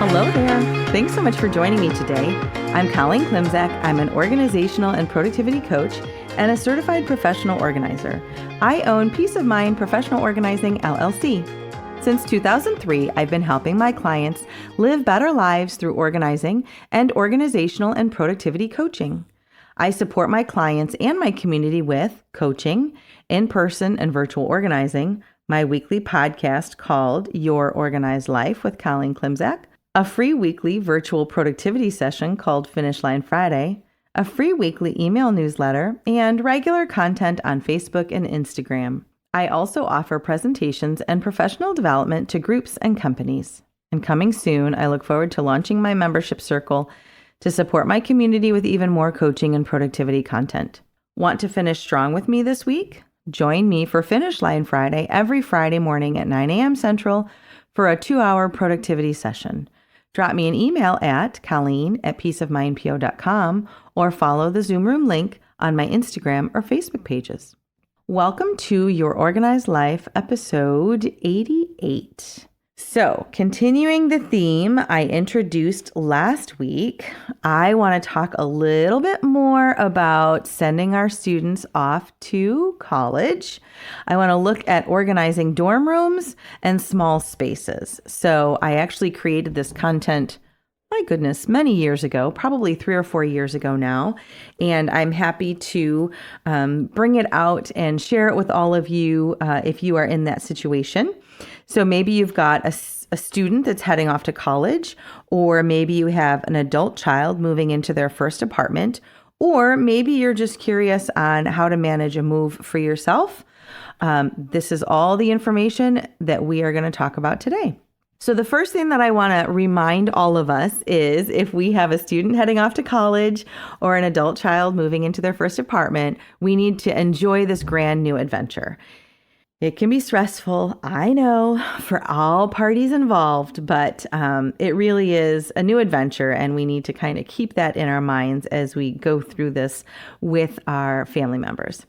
Hello there. Thanks so much for joining me today. I'm Colleen Klimczak. I'm an organizational and productivity coach and a certified professional organizer. I own Peace of Mind Professional Organizing, LLC. Since 2003, I've been helping my clients live better lives through organizing and organizational and productivity coaching. I support my clients and my community with coaching, in-person and virtual organizing, my weekly podcast called Your Organized Life with Colleen Klimczak, a free weekly virtual productivity session called Finish Line Friday, a free weekly email newsletter, and regular content on Facebook and Instagram. I also offer presentations and professional development to groups and companies. And coming soon, I look forward to launching my membership circle to support my community with even more coaching and productivity content. Want to finish strong with me this week? Join me for Finish Line Friday every Friday morning at 9 a.m. Central for a 2-hour productivity session. Drop me an email at colleen@peaceofmindpo.com or follow the Zoom room link on my Instagram or Facebook pages. Welcome to Your Organized Life, episode 88. So, continuing the theme I introduced last week, I want to talk a little bit more about sending our students off to college. I want to look at organizing dorm rooms and small spaces. So, I actually created this content, my goodness, many years ago, probably 3 or 4 years ago now. And I'm happy to bring it out and share it with all of you if you are in that situation. So maybe you've got a student that's heading off to college, or maybe you have an adult child moving into their first apartment, or maybe you're just curious on how to manage a move for yourself. This is all the information that we are going to talk about today. So the first thing that I want to remind all of us is if we have a student heading off to college or an adult child moving into their first apartment, we need to enjoy this grand new adventure. It can be stressful, I know, for all parties involved, but it really is a new adventure, and we need to kind of keep that in our minds as we go through this with our family members.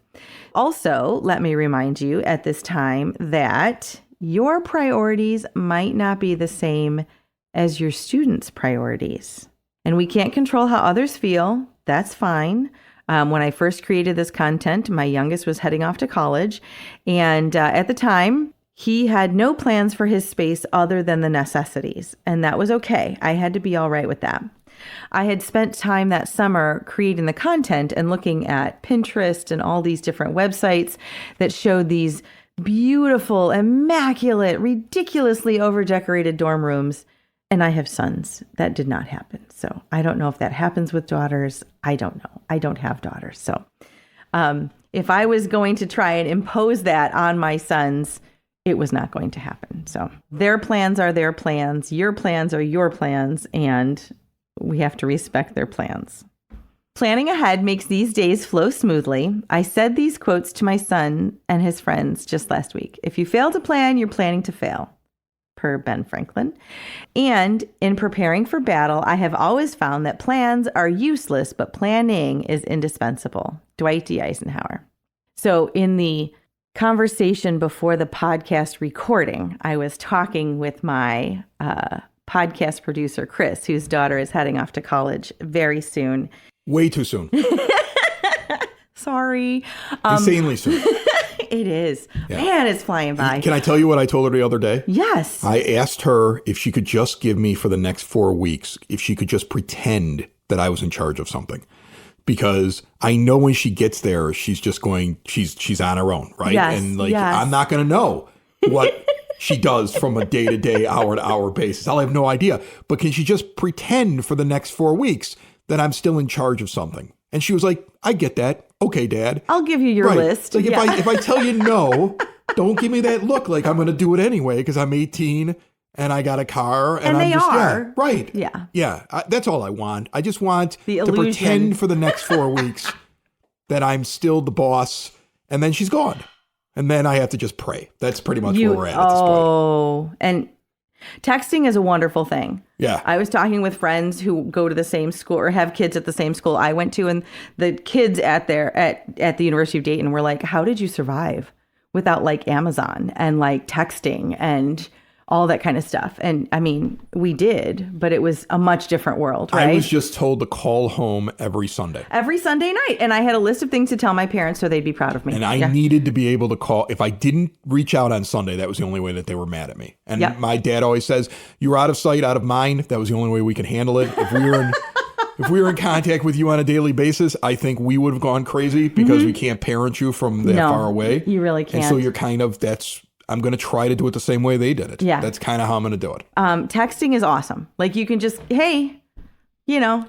Also, let me remind you at this time that your priorities might not be the same as your students' priorities. And we can't control how others feel. That's fine. When I first created this content, my youngest was heading off to college. And at the time, he had no plans for his space other than the necessities. And that was okay. I had to be all right with that. I had spent time that summer creating the content and looking at Pinterest and all these different websites that showed these beautiful, immaculate, ridiculously over-decorated dorm rooms. And I have sons. That did not happen. So I don't know if that happens with daughters. I don't know. I don't have daughters. So if I was going to try and impose that on my sons, it was not going to happen. So their plans are their plans. Your plans are your plans. And we have to respect their plans. Planning ahead makes these days flow smoothly. I said these quotes to my son and his friends just last week. If you fail to plan, you're planning to fail. Per Ben Franklin. And in preparing for battle, I have always found that plans are useless, but planning is indispensable. Dwight D. Eisenhower. So in the conversation before the podcast recording, I was talking with my podcast producer, Chris, whose daughter is heading off to college very soon. Way too soon. Sorry. Insanely soon. It is. Yeah. Man, it's flying by. Can I tell you what I told her the other day? Yes. I asked her if she could just give me for the next 4 weeks, if she could just pretend that I was in charge of something. Because I know when she gets there, she's just going, she's on her own, right? Yes, and like, yes. I'm not going to know what she does from a day-to-day, hour-to-hour basis. I'll have no idea. But can she just pretend for the next 4 weeks that I'm still in charge of something? And she was like, I get that. Okay, Dad. I'll give you your list. Like if I tell you no, don't give me that look like I'm going to do it anyway because I'm 18 and I got a car. And they I'm just, are. Yeah, right. Yeah. Yeah. That's all I want. I just want the to illusion. pretend for the next 4 weeks that I'm still the boss. And then she's gone. And then I have to just pray. That's pretty much where we're at this point. Oh, and texting is a wonderful thing. Yeah. I was talking with friends who go to the same school or have kids at the same school I went to, and the kids at the University of Dayton were like, how did you survive without like Amazon and like texting and all that kind of stuff. And I mean, we did, but it was a much different world, right? I was just told to call home every Sunday. Every Sunday night. And I had a list of things to tell my parents so they'd be proud of me. And I needed to be able to call. If I didn't reach out on Sunday, that was the only way that they were mad at me. And my dad always says, you were out of sight, out of mind. That was the only way we could handle it. If we were in contact with you on a daily basis, I think we would have gone crazy because we can't parent you from that far away. You really can't. And so you're kind of, I'm going to try to do it the same way they did it. Yeah. That's kind of how I'm going to do it. Texting is awesome. Like you can just, hey,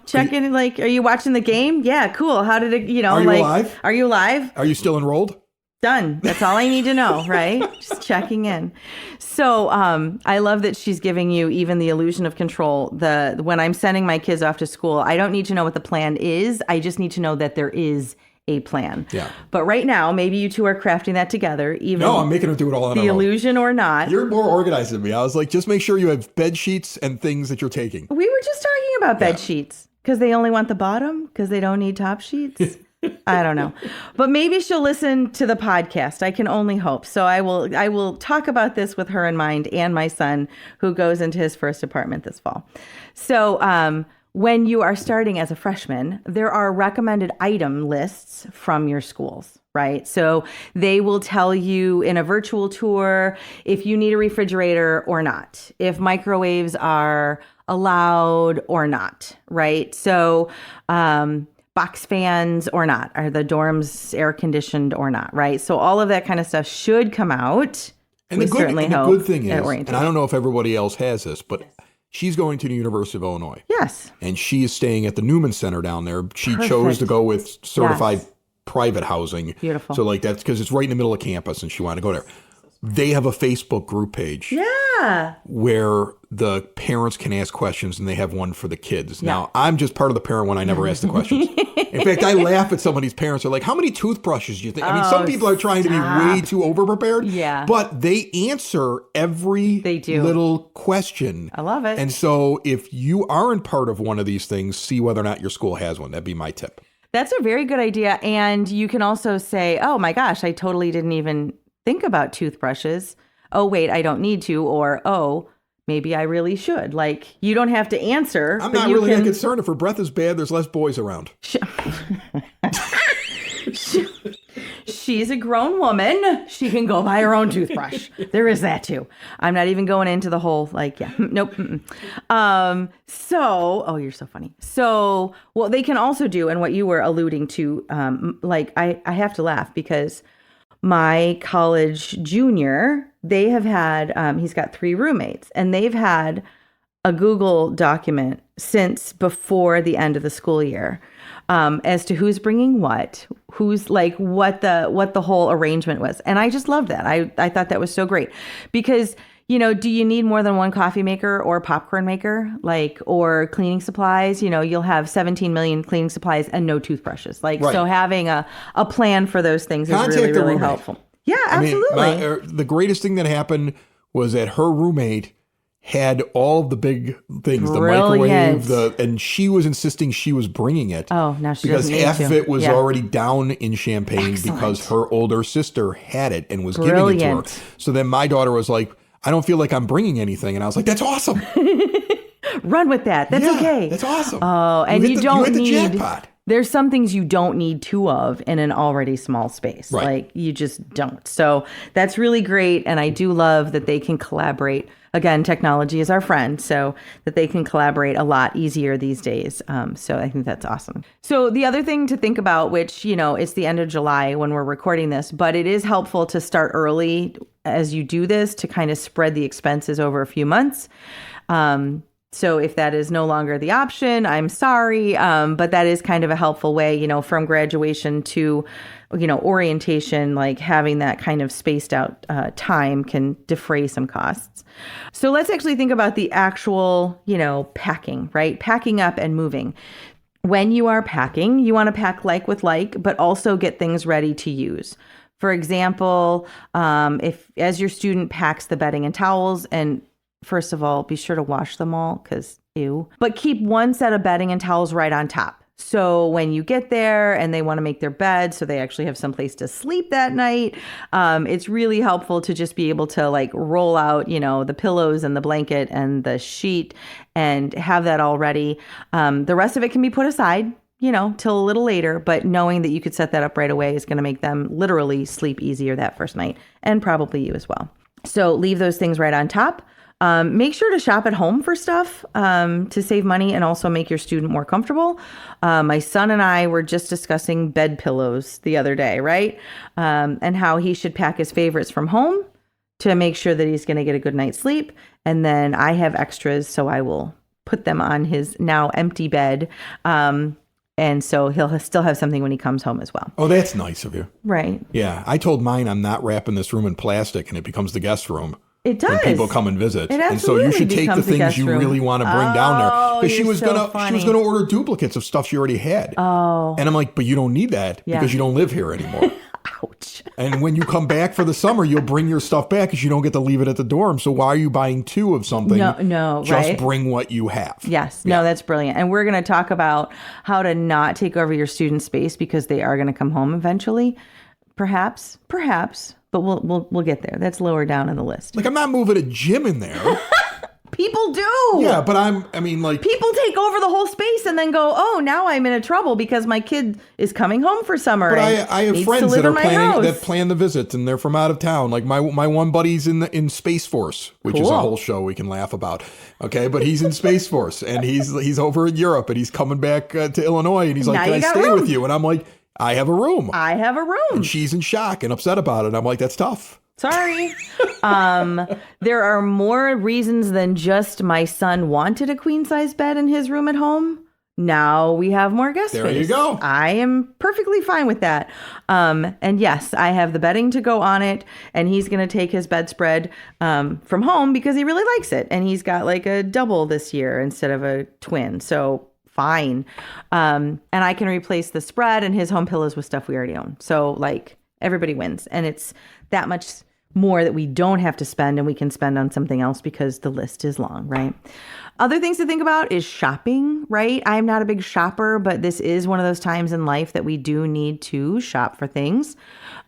check in. Like, are you watching the game? Yeah, cool. How did it, are you alive? Are you alive? Are you still enrolled? Done. That's all I need to know, right? Just checking in. So I love that she's giving you even the illusion of control. When I'm sending my kids off to school, I don't need to know what the plan is. I just need to know that there is a plan. Yeah. But right now, maybe you two are crafting that together. No, I'm making her do it all on her own. The illusion or not. You're more organized than me. I was like, just make sure you have bed sheets and things that you're taking. We were just talking about bed sheets because they only want the bottom because they don't need top sheets. I don't know. But maybe she'll listen to the podcast. I can only hope. So I will talk about this with her in mind and my son who goes into his first apartment this fall. So when you are starting as a freshman, there are recommended item lists from your schools, right? So they will tell you in a virtual tour if you need a refrigerator or not, if microwaves are allowed or not, right? So box fans or not, are the dorms air conditioned or not, right? So all of that kind of stuff should come out. And the good thing is, and I don't know if everybody else has this, but she's going to the University of Illinois. Yes. And she is staying at the Newman Center down there. She chose to go with certified private housing. Beautiful. So like that's because it's right in the middle of campus and she wanted to go there. They have a Facebook group page. Yeah. Where the parents can ask questions and they have one for the kids. Yeah. Now, I'm just part of the parent one. I never ask the questions. In fact, I laugh at some of these parents are like, how many toothbrushes do you think? I mean, some people are trying to be way too over-prepared. Yeah. But they answer every little question. I love it. And so if you aren't part of one of these things, see whether or not your school has one. That'd be my tip. That's a very good idea. And you can also say, oh my gosh, I totally didn't even think about toothbrushes. Oh, wait, I don't need to. Or, oh, maybe I really should. Like, you don't have to answer. I'm not really that concerned. If her breath is bad, there's less boys around. She's a grown woman. She can go buy her own toothbrush. There is that too. I'm not even going into the whole, nope. So, you're so funny. So, what they can also do, and what you were alluding to, I have to laugh because my college junior, they have had, he's got 3 roommates, and they've had a Google document since before the end of the school year as to who's bringing what, who's what the whole arrangement was. And I just loved that. I thought that was so great because, do you need more than one coffee maker or popcorn maker, or cleaning supplies? You'll have 17 million cleaning supplies and no toothbrushes. So having a plan for those things is really, really helpful. Yeah, absolutely. I mean, the greatest thing that happened was that her roommate had all of the big things, Brilliant. the microwave, and she was insisting she was bringing it. Oh, now she because doesn't half need of to. it was already down in Champagne because her older sister had it and was giving it to her. So then my daughter was like, I don't feel like I'm bringing anything. And I was like, that's awesome. Run with that. That's okay. That's awesome. Oh, and you don't need. Jackpot. There's some things you don't need 2 of in an already small space. Right. You just don't. So that's really great. And I do love that they can collaborate. Again, technology is our friend, so that they can collaborate a lot easier these days. So I think that's awesome. So the other thing to think about, which, it's the end of July when we're recording this, but it is helpful to start early as you do this to kind of spread the expenses over a few months. So if that is no longer the option, I'm sorry. But that is kind of a helpful way, from graduation to, orientation, having that kind of spaced out time can defray some costs. So let's actually think about the actual, packing, right? Packing up and moving. When you are packing, you want to pack with but also get things ready to use. For example, if as your student packs the bedding and towels, and first of all, be sure to wash them all because ew. But keep one set of bedding and towels right on top. So when you get there and they want to make their bed so they actually have some place to sleep that night, it's really helpful to just be able to like roll out, the pillows and the blanket and the sheet and have that all ready. The rest of it can be put aside, till a little later, but knowing that you could set that up right away is going to make them literally sleep easier that first night, and probably you as well. So leave those things right on top. Make sure to shop at home for stuff to save money and also make your student more comfortable. My son and I were just discussing bed pillows the other day, right? And how he should pack his favorites from home to make sure that he's going to get a good night's sleep. And then I have extras, so I will put them on his now empty bed. And so he'll still have something when he comes home as well. Oh, that's nice of you. Right. Yeah. I told mine I'm not wrapping this room in plastic and it becomes the guest room. It does. When people come and visit. It and so you should take the things you room. really want to bring down there. Because she was funny. gonna order duplicates of stuff she already had. Oh. And I'm like, but you don't need that because you don't live here anymore. Ouch. And when you come back for the summer, you'll bring your stuff back because you don't get to leave it at the dorm. So why are you buying 2 of something? No, just right? bring what you have. Yes. Yeah. No, that's brilliant. And we're going to talk about how to not take over your student space because they are going to come home eventually. Perhaps, but we'll get there. That's lower down on the list. Like, I'm not moving a gym in there. People do. Yeah, but people take over the whole space and then go, oh, now I'm in trouble because my kid is coming home for summer. But I have friends that plan the visit and they're from out of town. Like my one buddy's in Space Force, which is a whole show we can laugh about. Okay, but he's in Space Force and he's over in Europe and he's coming back to Illinois and he's like, can I stay with you? And I'm like, I have a room. And she's in shock and upset about it. I'm like, that's tough. Sorry. There are more reasons than just my son wanted a queen size bed in his room at home. Now we have more guest space. There you go. I am perfectly fine with that. And yes, I have the bedding to go on it. And he's going to take his bedspread from home because he really likes it. And he's got like a double this year instead of a twin. So fine. And I can replace the spread and his home pillows with stuff we already own. So like everybody wins. And it's that much more that we don't have to spend and we can spend on something else because the list is long, right? Other things to think about is shopping, right? I'm not a big shopper, but this is one of those times in life that we do need to shop for things.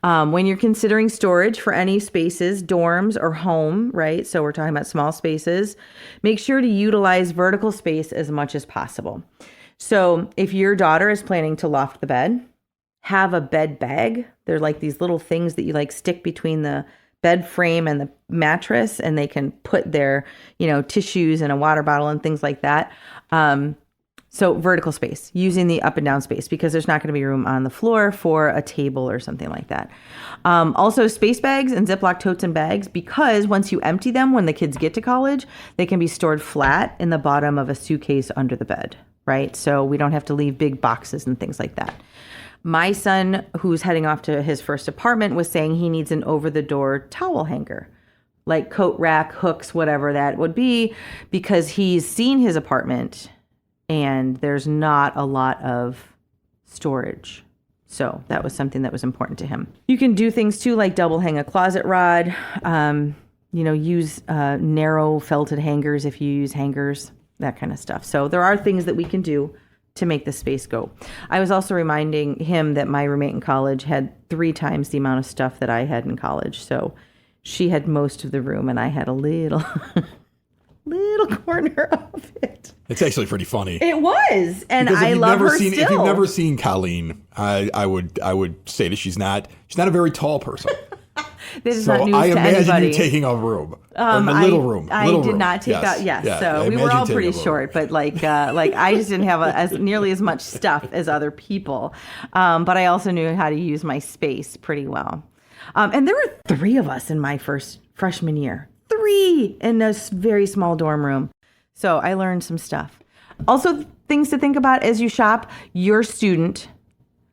When you're considering storage for any spaces, dorms or home, right? So we're talking about small spaces, make sure to utilize vertical space as much as possible. So if your daughter is planning to loft the bed, have a bed bag. They're like these little things that you like stick between the bed frame and the mattress, and they can put their, tissues and a water bottle and things like that. So vertical space, using the up and down space because there's not going to be room on the floor for a table or something like that. Also space bags and Ziploc totes and bags, because once you empty them, when the kids get to college, they can be stored flat in the bottom of a suitcase under the bed, right? So we don't have to leave big boxes and things like that. My son, who's heading off to his first apartment, was saying he needs an over-the-door towel hanger, like coat rack, hooks, whatever that would be, because he's seen his apartment and there's not a lot of storage. So that was something that was important to him. You can do things too, like double hang a closet rod, use narrow felted hangers if you use hangers, that kind of stuff. So there are things that we can do to make the space go. I was also reminding him that my roommate in college had 3 times the amount of stuff that I had in college. So she had most of the room and I had a little corner of it. It's actually pretty funny. It was. And I love her still. If you've never seen Colleen, I would say that she's not a very tall person. This is not news I to imagine anybody. you taking a room, a little room. I did not take out. Yes, yeah, so we were all pretty short, but like I just didn't have nearly as much stuff as other people. But I also knew how to use my space pretty well. And there were 3 of us in my first freshman year. 3 in a very small dorm room. So I learned some stuff. Also, things to think about as you shop. Your student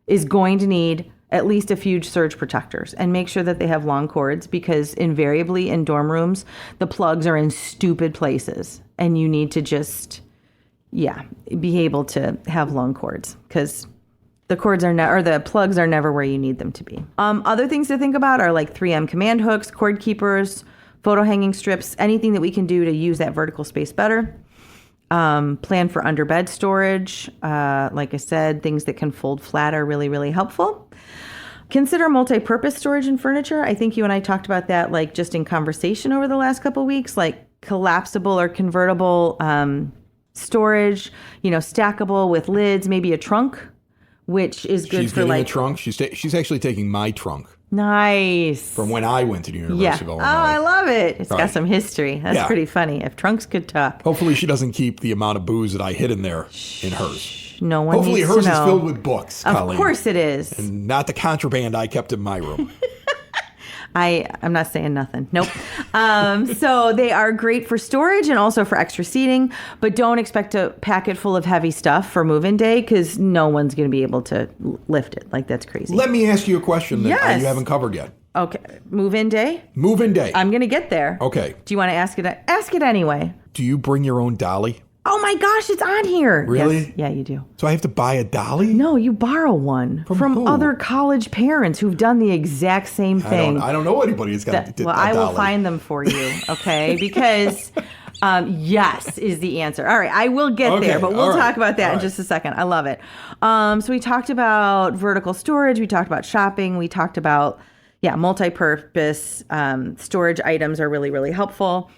is going to need at least a few surge protectors, and make sure that they have long cords, because invariably in dorm rooms, the plugs are in stupid places and you need to just, be able to have long cords, because the cords are the plugs are never where you need them to be. Other things to think about are like 3M command hooks, cord keepers, photo hanging strips, anything that we can do to use that vertical space better. Plan for underbed storage. Like I said, things that can fold flat are really, really helpful. Consider multi-purpose storage and furniture. I think you and I talked about that like just in conversation over the last couple of weeks, like collapsible or convertible storage, stackable with lids, maybe a trunk, which is good She's for getting like a trunk. She's actually taking my trunk. Nice. From when I went to the University of Illinois. Oh, I love it. It's got Right. some history. That's pretty funny. If trunks could talk. Hopefully she doesn't keep the amount of booze that I hid in there in hers. No one Hopefully needs hers to is know. filled with books, Colleen. Of course it is. And not the contraband I kept in my room. I'm not saying nothing. Nope. So they are great for storage and also for extra seating, but don't expect to pack it full of heavy stuff for move-in day because no one's going to be able to lift it. Like, that's crazy. Let me ask you a question that Yes. you haven't covered yet. Okay. Move-in day? Move-in day. I'm going to get there. Okay. Do you want to ask it? Ask it anyway. Do you bring your own dolly? Oh my gosh, it's on here. Really? Yes. Yeah, you do. So I have to buy a dolly? No, you borrow one from who? other college parents who've done the exact same thing. I don't know anybody who's got a Well, dolly. I will find them for you, okay? Because yes is the answer. All right, I will get there, but we'll all right, talk about that all in right. just a second. I love it. So we talked about vertical storage. We talked about shopping. We talked about, multi-purpose storage items are really, really helpful.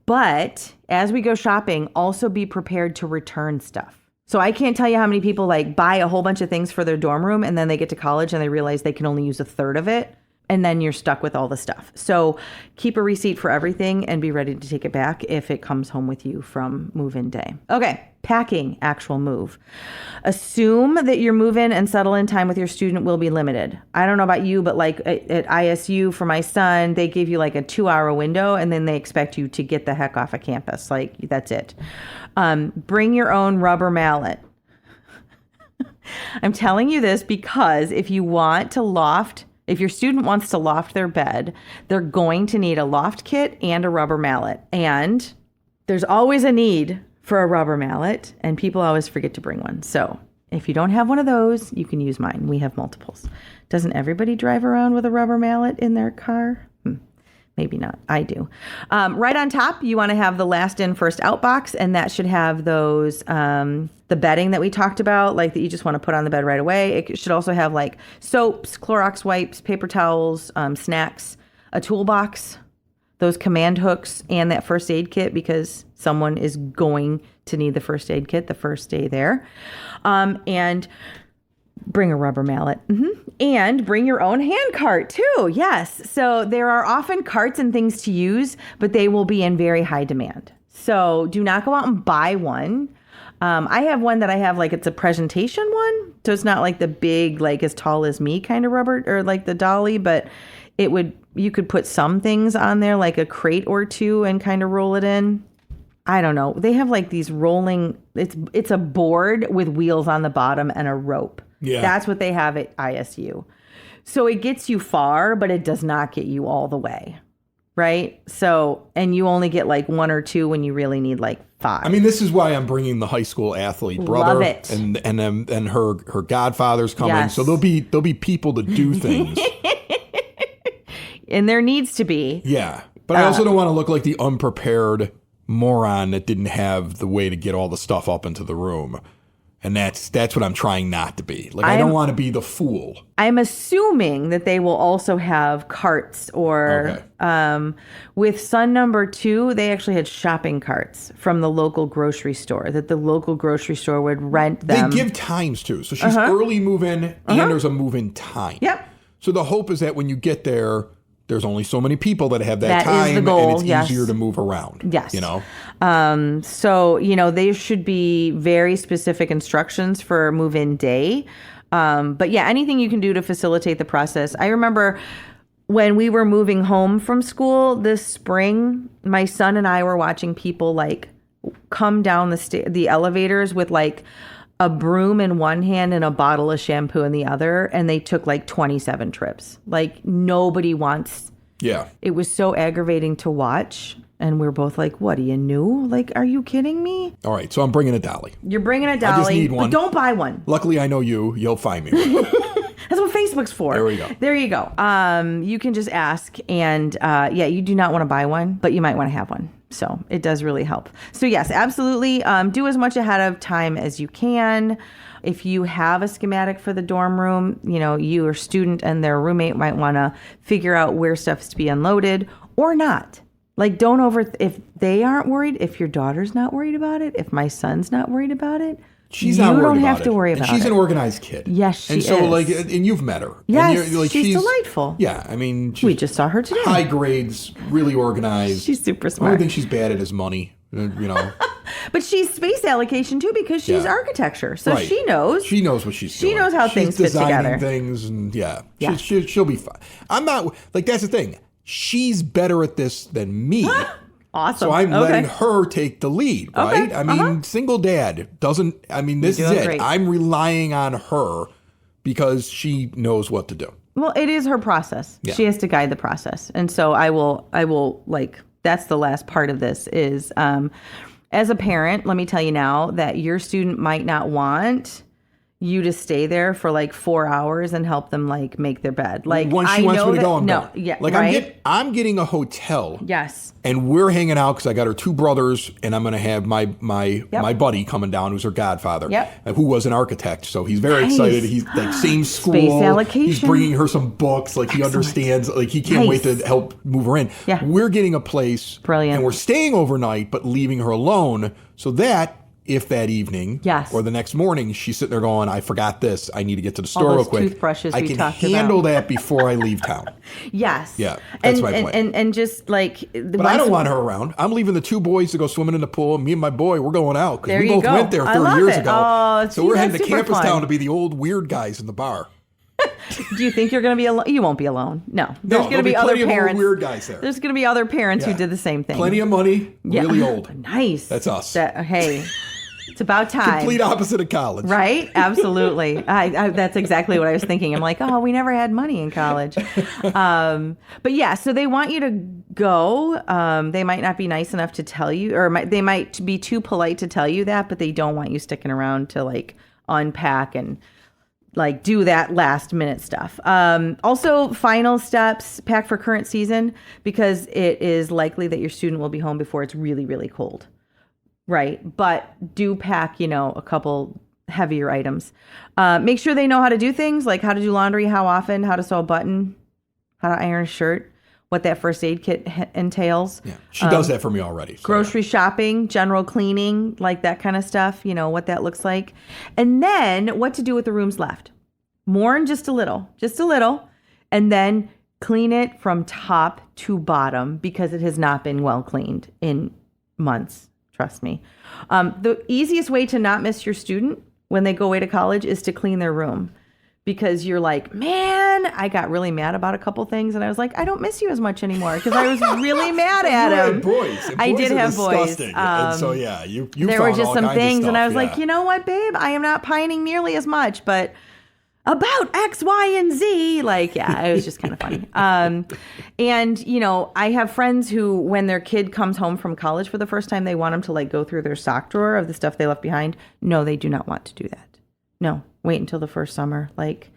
But as we go shopping, also be prepared to return stuff. So I can't tell you how many people like buy a whole bunch of things for their dorm room and then they get to college and they realize they can only use a third of it. And then you're stuck with all the stuff. So keep a receipt for everything and be ready to take it back if it comes home with you from move-in day. Okay, packing, actual move. Assume that your move-in and settle-in time with your student will be limited. I don't know about you, but like at ISU for my son, they give you like a 2-hour window and then they expect you to get the heck off of campus. Like, that's it. Bring your own rubber mallet. I'm telling you this because if your student wants to loft their bed, they're going to need a loft kit and a rubber mallet. And there's always a need for a rubber mallet, and people always forget to bring one. So if you don't have one of those, you can use mine. We have multiples. Doesn't everybody drive around with a rubber mallet in their car? Maybe not. I do. Right on top, you want to have the last in, first out box, and that should have those, the bedding that we talked about, like that you just want to put on the bed right away. It should also have like soaps, Clorox wipes, paper towels, snacks, a toolbox, those command hooks, and that first aid kit because someone is going to need the first aid kit the first day there. And bring a rubber mallet. And bring your own hand cart too. Yes. So there are often carts and things to use, but they will be in very high demand. So do not go out and buy one. I have one that I have like it's a presentation one. So it's not like the big, like as tall as me kind of rubber or like the dolly, but you could put some things on there like a crate or two and kind of roll it in. I don't know. They have like these rolling, it's a board with wheels on the bottom and a rope. Yeah. That's what they have at ISU. So it gets you far, but it does not get you all the way. Right? So, and you only get like one or two when you really need like 5. I mean, this is why I'm bringing the high school athlete brother. Love it. And her godfather's coming. Yes. So there'll be people to do things. And there needs to be. Yeah. But I also don't want to look like the unprepared moron that didn't have the way to get all the stuff up into the room. And that's what I'm trying not to be. Like, I don't want to be the fool. I'm assuming that they will also have carts or with son number 2, they actually had shopping carts from the local grocery store that the local grocery store would rent them. They give times too. So she's early move-in and there's a move-in time. Yep. So the hope is that when you get there's only so many people that have that That is time the goal, and it's easier to move around. Yes. You know? So, there should be very specific instructions for move-in day. But yeah, anything you can do to facilitate the process. I remember when we were moving home from school this spring, my son and I were watching people like come down the elevators with like a broom in one hand and a bottle of shampoo in the other. And they took like 27 trips. Like nobody wants. Yeah. It was so aggravating to watch. And we're both like, what, are you new? Like, are you kidding me? All right. So I'm bringing a dolly. You're bringing a dolly. I just need one. But don't buy one. Luckily, I know you. You'll find me one. That's what Facebook's for. There we go. There you go. You can just ask. And you do not want to buy one, but you might want to have one. So it does really help. So yes, absolutely. Do as much ahead of time as you can. If you have a schematic for the dorm room, your student and their roommate might want to figure out where stuff is to be unloaded or not. Like, if they aren't worried, if your daughter's not worried about it, if my son's not worried about it, she's not worried about it. You don't have to worry about it. She's an organized kid. Yes, she is. And so, and you've met her. Yes, and she's delightful. Yeah, I mean, we just saw her today. High grades, really organized. She's super The smart. only thing she's bad at is money, But she's space allocation too, because she's architecture, so right. she knows. She knows what she's doing. She knows how things fit together. Things, and she'll be fine. I'm not like that's the thing. She's better at this than me. Awesome. So I'm letting her take the lead, right? Okay. I mean, single dad doesn't. I mean, this is it. Great. I'm relying on her because she knows what to do. Well, it is her process. Yeah. She has to guide the process, and so I will like. That's the last part of this is. As a parent, let me tell you now that your student might not want you to stay there for like 4 hours and help them like make their bed. Like when she wants me to go, I'm no, done. yeah, like right? I'm getting a hotel. Yes. And we're hanging out because I got her two brothers, and I'm going to have my buddy coming down, who's her godfather, who was an architect. So he's very excited. He's like same school. Space allocation. He's bringing her some books. Like he understands. Like he can't wait to help move her in. Yeah. We're getting a place. Brilliant. And we're staying overnight, but leaving her alone so that if that evening or the next morning she's sitting there going, I forgot this, I need to get to the store real quick. Toothbrushes I we can talked handle about. that before I leave town. Yes. Yeah, that's my plan. And just like... But I don't want her around. I'm leaving the two boys to go swimming in the pool. Me and my boy, we're going out because we both went there 30 years ago. Oh, so we're heading to campus fun. town to be the old weird guys in the bar. Do you think you're going to be alone? You won't be alone. No. There's going to be other parents. Weird guys there. There's going to be other parents who did the same thing. Plenty of money, really old. Nice. That's us. Hey, it's about time. Complete opposite of college. Right? Absolutely. I that's exactly what I was thinking. I'm like, oh, we never had money in college. But yeah, so they want you to go. They might not be nice enough to tell you, or they might be too polite to tell you that, but they don't want you sticking around to like unpack and like do that last minute stuff. Also, final steps, pack for current season, because it is likely that your student will be home before it's really, really cold. Right. But do pack, a couple heavier items. Make sure they know how to do things, like how to do laundry, how often, how to sew a button, how to iron a shirt, what that first aid kit entails. Yeah, she does that for me already. So grocery shopping, general cleaning, like that kind of stuff, what that looks like. And then what to do with the rooms left. Mourn just a little, and then clean it from top to bottom because it has not been well cleaned in months. Trust me. The easiest way to not miss your student when they go away to college is to clean their room. Because you're like, man, I got really mad about a couple things. And I was like, I don't miss you as much anymore because I was really mad at him. Had boys. I did have boys. And so, yeah, you there were just some things. And I was like, you know what, babe? I am not pining nearly as much. But about X, Y, and Z. Like, yeah, it was just kind of funny. And, I have friends who, when their kid comes home from college for the first time, they want them to like go through their sock drawer of the stuff they left behind. No, they do not want to do that. No. Wait until the first summer, like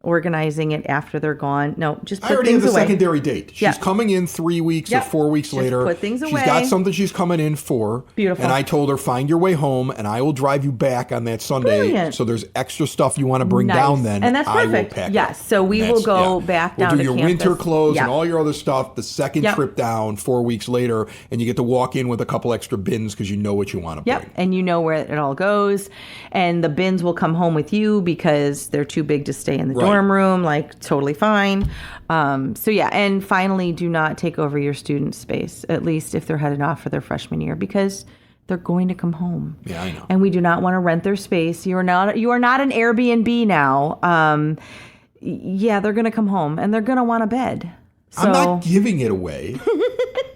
organizing it after they're gone. No, just put things away. I already have the secondary date. She's coming in 3 weeks or 4 weeks later. Put things away. She's got something she's coming in for. Beautiful. And I told her, find your way home, and I will drive you back on that Sunday. Brilliant. So there's extra stuff you want to bring down then. And that's perfect. I will pack yes. So we will go back down to campus. We'll do your winter clothes and all your other stuff the second trip down 4 weeks later, and you get to walk in with a couple extra bins because you know what you want to bring. And you know where it all goes. And the bins will come home with you because they're too big to stay in the dorm room. Like, totally fine. And finally, do not take over your student space, at least if they're headed off for their freshman year, because they're going to come home. Yeah, I know. And we do not want to rent their space. You are not an Airbnb now. They're going to come home and they're going to want a bed. So, I'm not giving it away.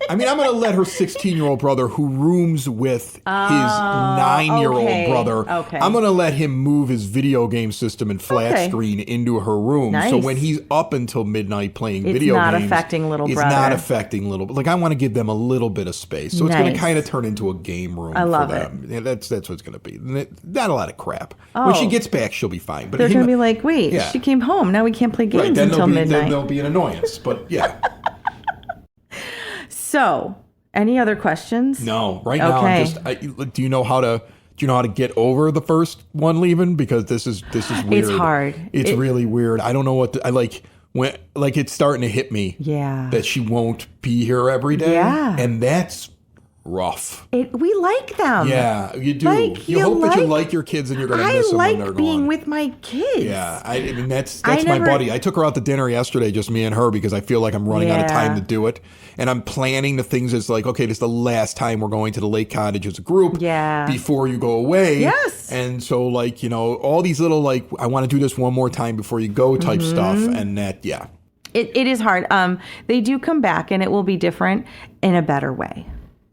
I mean, I'm going to let her 16-year-old brother, who rooms with his 9-year-old brother, I'm going to let him move his video game system and flat screen into her room. Nice. So when he's up until midnight playing video games, it's not affecting little brother. It's not affecting little. Like, I want to give them a little bit of space. So it's going to kind of turn into a game room for them. Yeah, that's what it's going to be. Not a lot of crap. When she gets back, she'll be fine. But they're going to be like, wait, she came home. Now we can't play games until midnight. Then there'll be an annoyance. But yeah. So Any other questions? No. Right now, do you know how to get over the first one leaving? Because this is weird. It's hard. It's really weird. I don't know what I like. When it's starting to hit me. Yeah. That she won't be here every day. Yeah. And that's rough. We like them. Yeah, you do. Like, you hope that you like your kids and you're going to miss them when they're gone. I like being with my kids. Yeah, I mean, that's my buddy. I took her out to dinner yesterday, just me and her, because I feel like I'm running out of time to do it. And I'm planning the things as like, okay, this is the last time we're going to the lake cottage as a group before you go away. Yes. And so like, all these little like, I want to do this one more time before you go type stuff. And that, It is hard. They do come back and it will be different in a better way.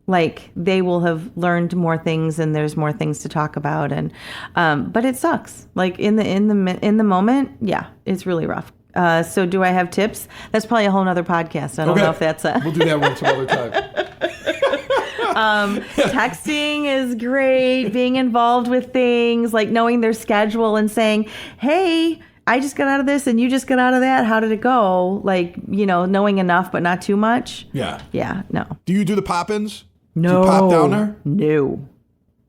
Like they will have learned more things and there's more things to talk about. And, but it sucks. Like in the moment. Yeah, it's really rough. So do I have tips? That's probably a whole nother podcast. I don't know if that's we'll do that one some other time. Texting is great. Being involved with things, like knowing their schedule and saying, hey, I just got out of this and you just got out of that. How did it go? Like, knowing enough, but not too much. Yeah. Yeah. No. Do you do the pop-ins? No. Do you pop down there? No.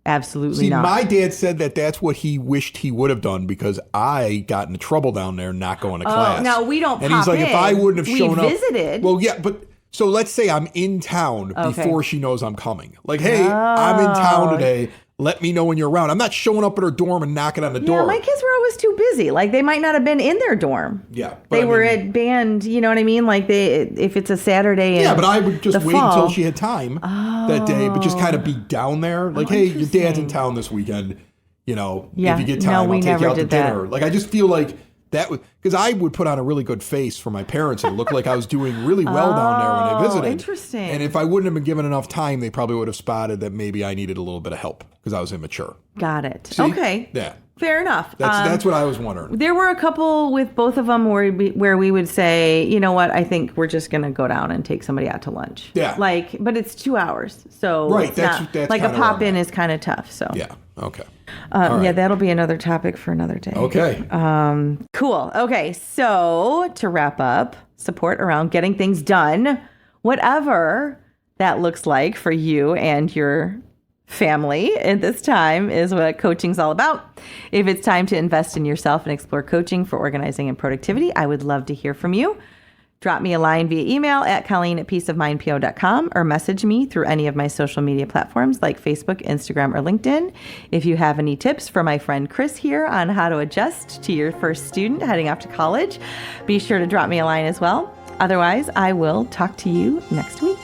Absolutely not. My dad said that that's what he wished he would have done because I got into trouble down there not going to class. No, we don't and he's like, if I wouldn't have shown up. We visited. Well, yeah, but so let's say I'm in town before she knows I'm coming. Like, hey, I'm in town today. Let me know when you're around. I'm not showing up at her dorm and knocking on the door. My kids were always too busy. Like they might not have been in their dorm. Yeah. They were at band, you know what I mean? Like if it's a Saturday. Yeah, but I would just wait until she had time that day, but just kind of be down there. Like, hey, your dad's in town this weekend. If you get time, I'll take you out to dinner. That. Like, I just feel like that would, because I would put on a really good face for my parents and look like I was doing really well down there when they visited. Interesting. And if I wouldn't have been given enough time, they probably would have spotted that maybe I needed a little bit of help because I was immature. Got it. See? Okay. Yeah. Fair enough. That's what I was wondering. There were a couple with both of them where we would say, you know what, I think we're just going to go down and take somebody out to lunch. Yeah. But it's 2 hours. So right. That's like a pop in is kind of tough. So yeah. Okay. Right. Yeah, that'll be another topic for another day. Okay. Cool. Okay. So to wrap up, support around getting things done, whatever that looks like for you and your family at this time is what coaching's all about. If it's time to invest in yourself and explore coaching for organizing and productivity, I would love to hear from you. Drop me a line via email at Colleen@peaceofmindpo.com or message me through any of my social media platforms like Facebook, Instagram, or LinkedIn. If you have any tips for my friend Chris here on how to adjust to your first student heading off to college, be sure to drop me a line as well. Otherwise, I will talk to you next week.